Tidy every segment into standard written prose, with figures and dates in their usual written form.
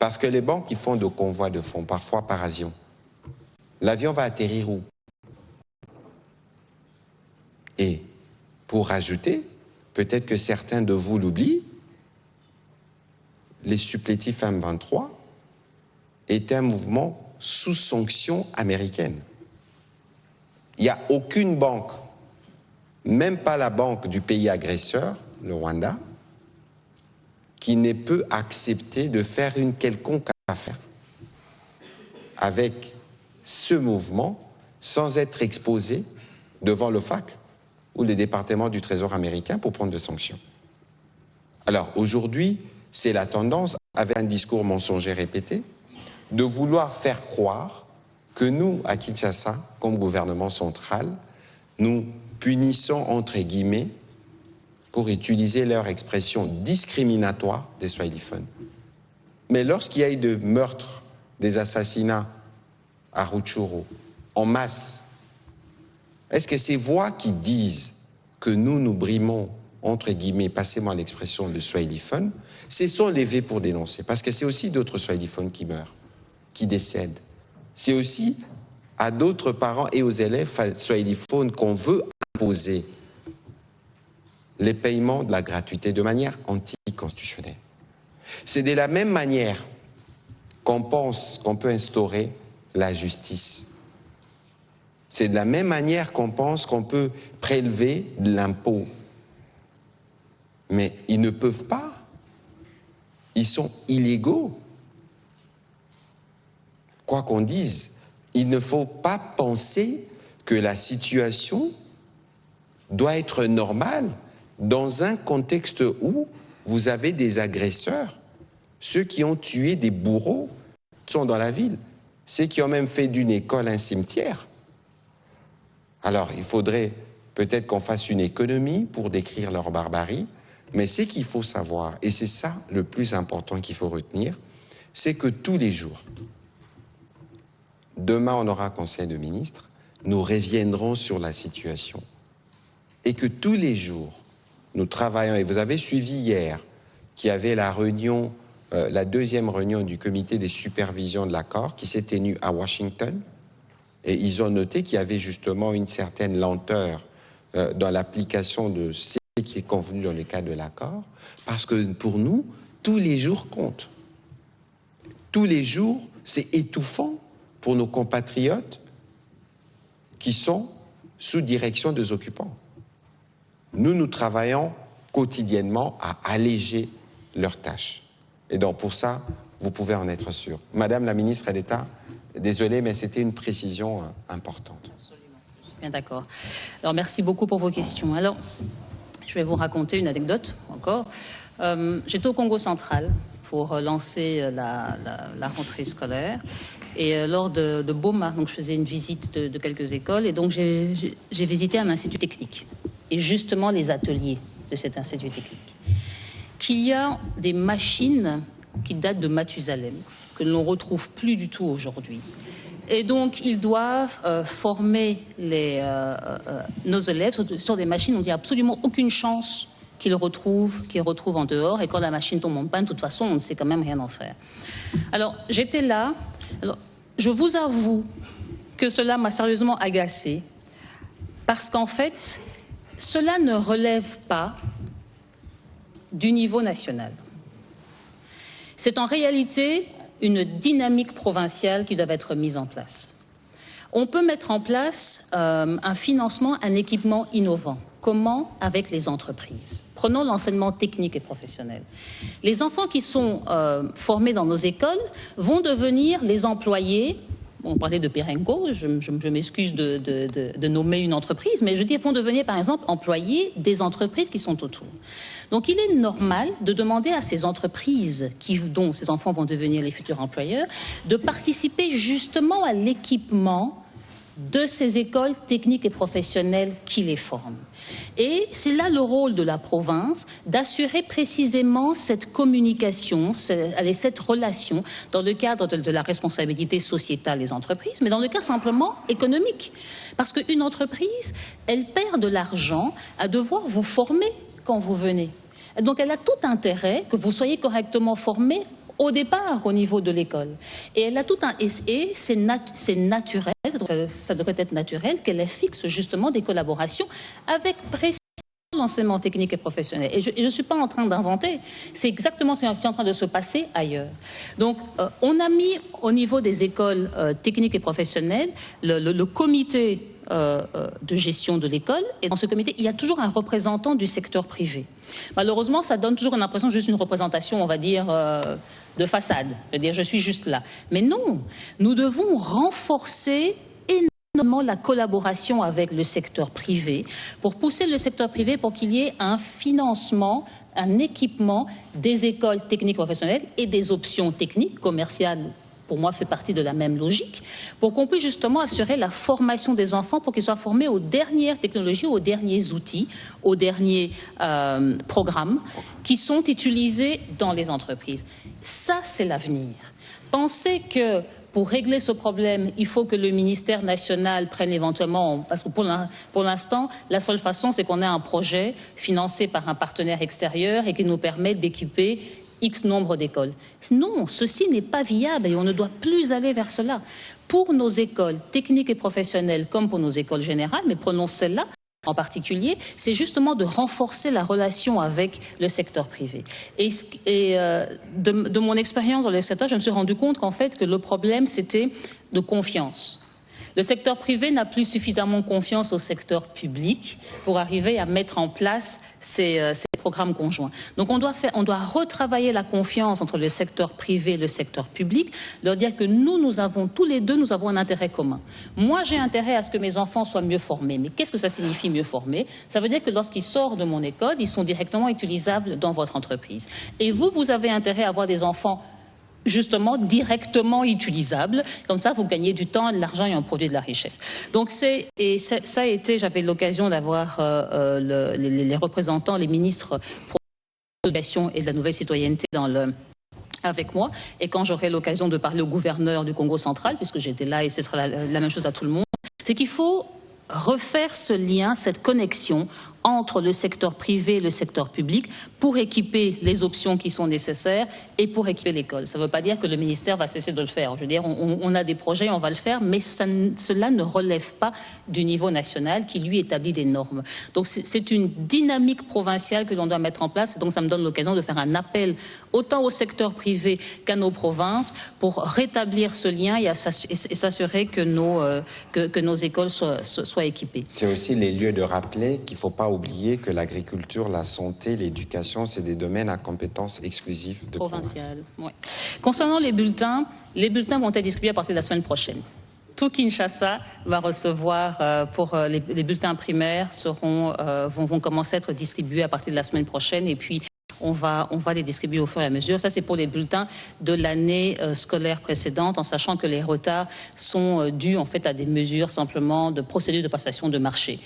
Parce que les banques qui font de convois de fonds, parfois par avion, l'avion va atterrir où? Et pour rajouter, peut-être que certains de vous l'oublient, les supplétifs M23 étaient un mouvement sous sanction américaine. Il n'y a aucune banque, même pas la banque du pays agresseur, le Rwanda, qui ne peut accepter de faire une quelconque affaire avec ce mouvement sans être exposé devant l'OFAC ou le département du Trésor américain pour prendre des sanctions. Alors aujourd'hui, c'est la tendance, avec un discours mensonger répété, de vouloir faire croire que nous, à Kinshasa, comme gouvernement central, nous punissons, entre guillemets, pour utiliser leur expression discriminatoire des Swahiliphones. Mais lorsqu'il y a eu des meurtres, des assassinats à Rutshuru, en masse, est-ce que ces voix qui disent que nous brimons, entre guillemets, passez-moi l'expression, le Swahiliphone, se sont levées pour dénoncer? Parce que c'est aussi d'autres Swahiliphones qui meurent, qui décèdent. C'est aussi à d'autres parents et aux élèves swahiliphones qu'on veut imposer les paiements de la gratuité de manière anticonstitutionnelle. C'est de la même manière qu'on pense qu'on peut instaurer la justice. C'est de la même manière qu'on pense qu'on peut prélever de l'impôt. Mais ils ne peuvent pas. Ils sont illégaux. Quoi qu'on dise, il ne faut pas penser que la situation doit être normale dans un contexte où vous avez des agresseurs, ceux qui ont tué des bourreaux sont dans la ville, ceux qui ont même fait d'une école un cimetière. Alors, il faudrait peut-être qu'on fasse une économie pour décrire leur barbarie, mais ce qu'il faut savoir, et c'est ça le plus important qu'il faut retenir, c'est que tous les jours, demain on aura un conseil de ministres, nous reviendrons sur la situation. Et que tous les jours, nous travaillons, et vous avez suivi hier, qu'il y avait la réunion, la deuxième réunion du comité des supervisions de l'accord qui s'est tenue à Washington, et ils ont noté qu'il y avait justement une certaine lenteur dans l'application de ce qui est convenu dans le cadre de l'accord, parce que pour nous, tous les jours comptent. Tous les jours, c'est étouffant pour nos compatriotes qui sont sous direction des occupants. Nous travaillons quotidiennement à alléger leurs tâches. Et donc pour ça, vous pouvez en être sûr. Madame la ministre d'État, désolée, mais c'était une précision importante. Absolument, je suis bien d'accord. Alors merci beaucoup pour vos questions. Alors, je vais vous raconter une anecdote encore. J'étais au Congo central pour lancer la rentrée scolaire. Et lors de Boma, donc je faisais une visite de quelques écoles, et donc j'ai visité un institut technique. Et justement les ateliers de cet institut technique. Qu'il y a des machines qui datent de Mathusalem, que l'on ne retrouve plus du tout aujourd'hui. Et donc, ils doivent former nos élèves sur des machines où il n'y a absolument aucune chance qu'ils retrouvent en dehors. Et quand la machine tombe en panne, de toute façon, on ne sait quand même rien en faire. Alors, j'étais là. Alors, je vous avoue que cela m'a sérieusement agacée. Parce qu'en fait, cela ne relève pas du niveau national. C'est en réalité une dynamique provinciale qui doit être mise en place. On peut mettre en place un financement, un équipement innovant. Comment? Avec les entreprises. Prenons l'enseignement technique et professionnel. Les enfants qui sont formés dans nos écoles vont devenir les employés. On parlait de Perenco, je m'excuse de nommer une entreprise, mais je dis, ils vont devenir par exemple employés des entreprises qui sont autour. Donc il est normal de demander à ces entreprises dont ces enfants vont devenir les futurs employeurs de participer justement à l'équipement de ces écoles techniques et professionnelles qui les forment. Et c'est là le rôle de la province d'assurer précisément cette communication, cette relation dans le cadre de la responsabilité sociétale des entreprises, mais dans le cas simplement économique. Parce qu'une entreprise, elle perd de l'argent à devoir vous former quand vous venez. Donc elle a tout intérêt que vous soyez correctement formé au départ au niveau de l'école. Et elle a tout un... Et c'est naturel, donc ça devrait être naturel, qu'elle fixe justement des collaborations avec précisément l'enseignement technique et professionnel. Et je ne suis pas en train d'inventer, c'est exactement ce qui est en train de se passer ailleurs. Donc, on a mis au niveau des écoles techniques et professionnelles le comité de gestion de l'école, et dans ce comité, il y a toujours un représentant du secteur privé. Malheureusement, ça donne toujours l'impression juste une représentation, on va dire, de façade. C'est-à-dire, je suis juste là. Mais non, nous devons renforcer énormément la collaboration avec le secteur privé pour pousser le secteur privé pour qu'il y ait un financement, un équipement des écoles techniques professionnelles et des options techniques, commerciales, pour moi, fait partie de la même logique, pour qu'on puisse justement assurer la formation des enfants pour qu'ils soient formés aux dernières technologies, aux derniers outils, aux derniers programmes qui sont utilisés dans les entreprises. Ça, c'est l'avenir. Pensez que pour régler ce problème, il faut que le ministère national prenne éventuellement, parce que pour l'instant, la seule façon, c'est qu'on ait un projet financé par un partenaire extérieur et qui nous permette d'équiper X nombre d'écoles. Non, ceci n'est pas viable et on ne doit plus aller vers cela. Pour nos écoles techniques et professionnelles, comme pour nos écoles générales, mais prenons celle-là en particulier, c'est justement de renforcer la relation avec le secteur privé. Et de mon expérience dans le secteur, je me suis rendu compte qu'en fait, que le problème, c'était de confiance. Le secteur privé n'a plus suffisamment confiance au secteur public pour arriver à mettre en place ces programmes conjoints. Donc on doit retravailler la confiance entre le secteur privé et le secteur public, leur dire que nous avons tous les deux, nous avons un intérêt commun. Moi, j'ai intérêt à ce que mes enfants soient mieux formés. Mais qu'est-ce que ça signifie mieux formés? Ça veut dire que lorsqu'ils sortent de mon école, ils sont directement utilisables dans votre entreprise. Et vous avez intérêt à avoir des enfants justement directement utilisable. Comme ça, vous gagnez du temps, de l'argent et on produit de la richesse. Donc ça a été, j'avais l'occasion d'avoir les représentants, les ministres pour l'éducation et de la nouvelle citoyenneté avec moi. Et quand j'aurai l'occasion de parler au gouverneur du Congo central, puisque j'étais là et ce sera la même chose à tout le monde, c'est qu'il faut refaire ce lien, cette connexion entre le secteur privé et le secteur public pour équiper les options qui sont nécessaires et pour équiper l'école. Ça ne veut pas dire que le ministère va cesser de le faire. Je veux dire, on a des projets, on va le faire, mais cela ne relève pas du niveau national qui, lui, établit des normes. Donc, c'est une dynamique provinciale que l'on doit mettre en place. Donc, ça me donne l'occasion de faire un appel autant au secteur privé qu'à nos provinces pour rétablir ce lien et s'assurer que nos écoles soient équipées. C'est aussi les lieux de rappeler qu'il ne faut pas oublier que l'agriculture, la santé, l'éducation, c'est des domaines à compétences exclusives de provinciales. Ouais. Concernant les bulletins vont être distribués à partir de la semaine prochaine. Tout Kinshasa va recevoir, pour les bulletins primaires vont commencer à être distribués à partir de la semaine prochaine et puis on va les distribuer au fur et à mesure. Ça, c'est pour les bulletins de l'année scolaire précédente, en sachant que les retards sont dus en fait à des mesures simplement de procédure de passation de marché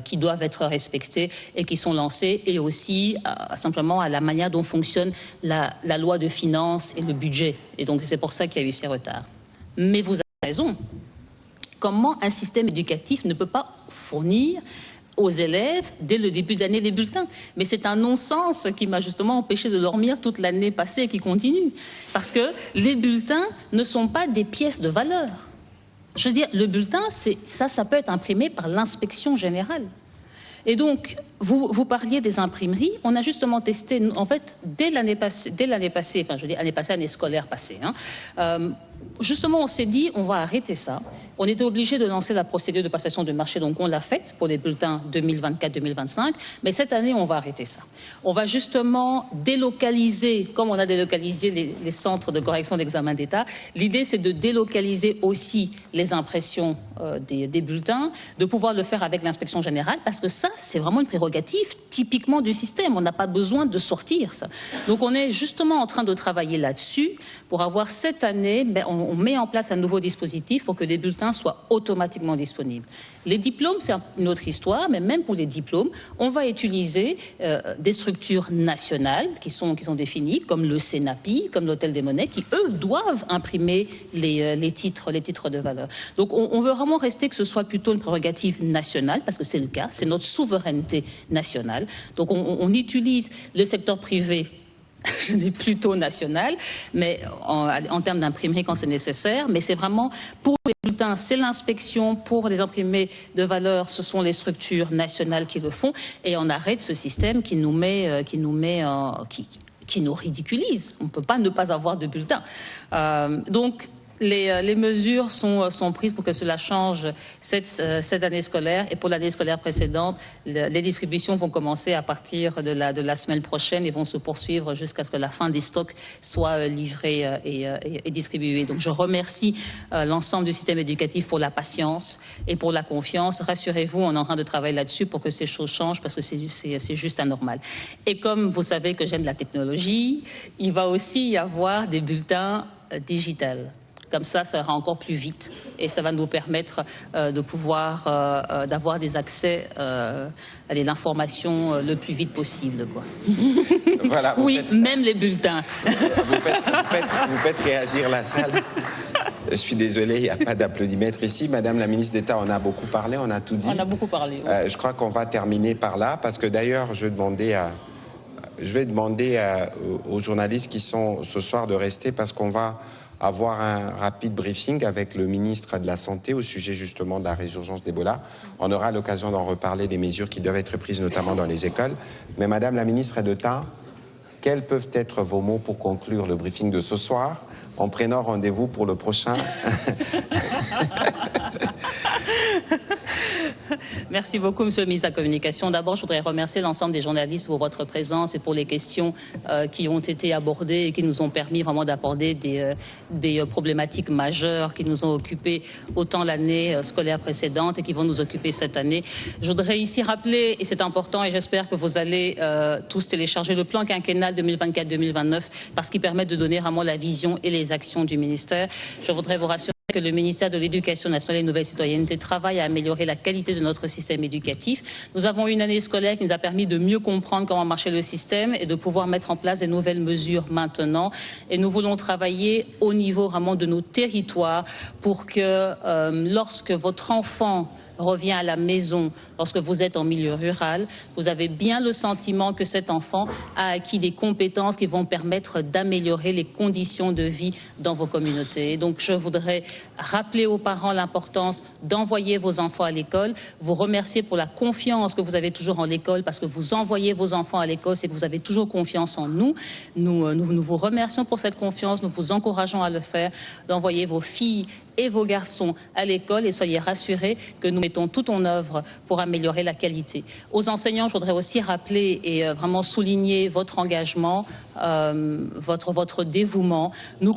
qui doivent être respectées et qui sont lancées, et aussi simplement à la manière dont fonctionne la loi de finances et le budget. Et donc, c'est pour ça qu'il y a eu ces retards. Mais vous avez raison. Comment un système éducatif ne peut pas fournir aux élèves dès le début de l'année des bulletins? Mais c'est un non-sens qui m'a justement empêché de dormir toute l'année passée et qui continue. Parce que les bulletins ne sont pas des pièces de valeur. Je veux dire, le bulletin, ça peut être imprimé par l'inspection générale. Et donc, vous parliez des imprimeries. On a justement testé, en fait, dès l'année passée, enfin, je veux dire, année scolaire passée, justement, on s'est dit, on va arrêter ça. On était obligé de lancer la procédure de passation de marché, donc on l'a faite pour les bulletins 2024-2025, mais cette année, on va arrêter ça. On va justement délocaliser, comme on a délocalisé les centres de correction d'examen d'État, l'idée c'est de délocaliser aussi les impressions des bulletins, de pouvoir le faire avec l'inspection générale, parce que ça, c'est vraiment une prérogative typiquement du système. On n'a pas besoin de sortir ça. Donc on est justement en train de travailler là-dessus pour avoir cette année, on met en place un nouveau dispositif pour que les bulletins soient automatiquement disponibles. Les diplômes, c'est une autre histoire, mais même pour les diplômes, on va utiliser des structures nationales qui sont définies, comme le CENAPI, comme l'Hôtel des Monnaies, qui, eux, doivent imprimer les titres de valeur. Donc, on veut vraiment rester que ce soit plutôt une prérogative nationale, parce que c'est le cas, c'est notre souveraineté nationale. Donc, on utilise le secteur privé je dis plutôt national, mais en termes d'imprimerie quand c'est nécessaire. Mais c'est vraiment pour les bulletins, c'est l'inspection. Pour les imprimés de valeur, ce sont les structures nationales qui le font. Et on arrête ce système qui nous ridiculise. On ne peut pas ne pas avoir de bulletins. Donc, les mesures sont prises pour que cela change cette année scolaire. Et pour l'année scolaire précédente, les distributions vont commencer à partir de la semaine prochaine et vont se poursuivre jusqu'à ce que la fin des stocks soit livrée et distribuée. Donc je remercie l'ensemble du système éducatif pour la patience et pour la confiance. Rassurez-vous, on est en train de travailler là-dessus pour que ces choses changent parce que c'est juste anormal. Et comme vous savez que j'aime la technologie, il va aussi y avoir des bulletins digitales. Comme ça ira encore plus vite et ça va nous permettre de pouvoir d'avoir des accès à l'information le plus vite possible, quoi. Voilà, oui, même les bulletins. Vous faites réagir la salle. Je suis désolé, il n'y a pas d'applaudimètre ici. Madame la ministre d'État, on a beaucoup parlé, on a tout dit. On a beaucoup parlé. Oui. Je crois qu'on va terminer par là parce que d'ailleurs, je vais demander aux journalistes qui sont ce soir de rester parce qu'on va avoir un rapide briefing avec le ministre de la Santé au sujet justement de la résurgence d'Ebola. On aura l'occasion d'en reparler des mesures qui doivent être prises notamment dans les écoles. Mais Madame la ministre d'État, quels peuvent être vos mots pour conclure le briefing de ce soir en prenant rendez-vous pour le prochain? Merci beaucoup, Monsieur le ministre de la Communication. D'abord, je voudrais remercier l'ensemble des journalistes pour votre présence et pour les questions qui ont été abordées et qui nous ont permis vraiment d'aborder des problématiques majeures qui nous ont occupés autant l'année scolaire précédente et qui vont nous occuper cette année. Je voudrais ici rappeler, et c'est important, et j'espère que vous allez tous télécharger le plan quinquennal 2024-2029 parce qu'il permet de donner vraiment la vision et les actions du ministère. Je voudrais vous rassurer que le ministère de l'Éducation nationale et de la Nouvelle Citoyenneté travaille à améliorer la qualité de notre système éducatif. Nous avons eu une année scolaire qui nous a permis de mieux comprendre comment marchait le système et de pouvoir mettre en place des nouvelles mesures maintenant. Et nous voulons travailler au niveau vraiment de nos territoires pour que lorsque votre enfant revient à la maison, lorsque vous êtes en milieu rural, vous avez bien le sentiment que cet enfant a acquis des compétences qui vont permettre d'améliorer les conditions de vie dans vos communautés. Et donc, je voudrais rappeler aux parents l'importance d'envoyer vos enfants à l'école, vous remercier pour la confiance que vous avez toujours en l'école, parce que vous envoyez vos enfants à l'école, c'est que vous avez toujours confiance en nous. Nous vous remercions pour cette confiance, nous vous encourageons à le faire, d'envoyer vos filles et vos garçons à l'école et soyez rassurés que nous mettons tout en œuvre pour améliorer la qualité. Aux enseignants, je voudrais aussi rappeler et vraiment souligner votre engagement, votre dévouement. Nous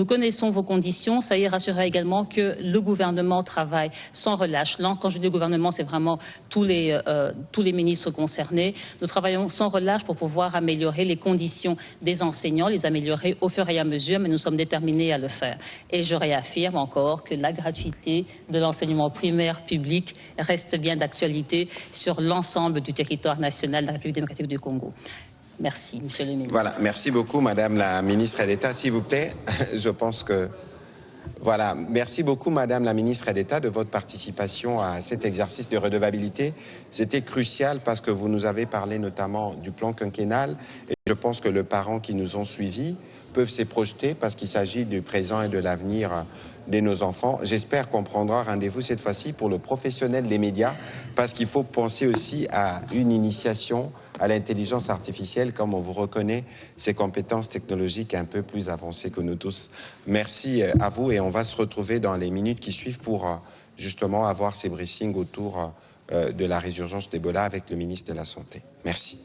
connaissons vos conditions. Soyez rassurés également que le gouvernement travaille sans relâche. Là, quand je dis le gouvernement, c'est vraiment tous les ministres concernés. Nous travaillons sans relâche pour pouvoir améliorer les conditions des enseignants, les améliorer au fur et à mesure, mais nous sommes déterminés à le faire. Et je réaffirme encore que la gratuité de l'enseignement primaire public reste bien d'actualité sur l'ensemble du territoire national de la République démocratique du Congo. Merci, Monsieur le ministre. Voilà, merci beaucoup, Madame la ministre d'État. S'il vous plaît, je pense que... Voilà, merci beaucoup, Madame la ministre d'État, de votre participation à cet exercice de redevabilité. C'était crucial parce que vous nous avez parlé notamment du plan quinquennal et je pense que les parents qui nous ont suivis peuvent s'y projeter parce qu'il s'agit du présent et de l'avenir de nos enfants. J'espère qu'on prendra rendez-vous cette fois-ci pour le professionnel des médias parce qu'il faut penser aussi à une initiation à l'intelligence artificielle comme on vous reconnaît ces compétences technologiques un peu plus avancées que nous tous. Merci à vous et on va se retrouver dans les minutes qui suivent pour justement avoir ces briefings autour de la résurgence d'Ebola avec le ministre de la Santé. Merci.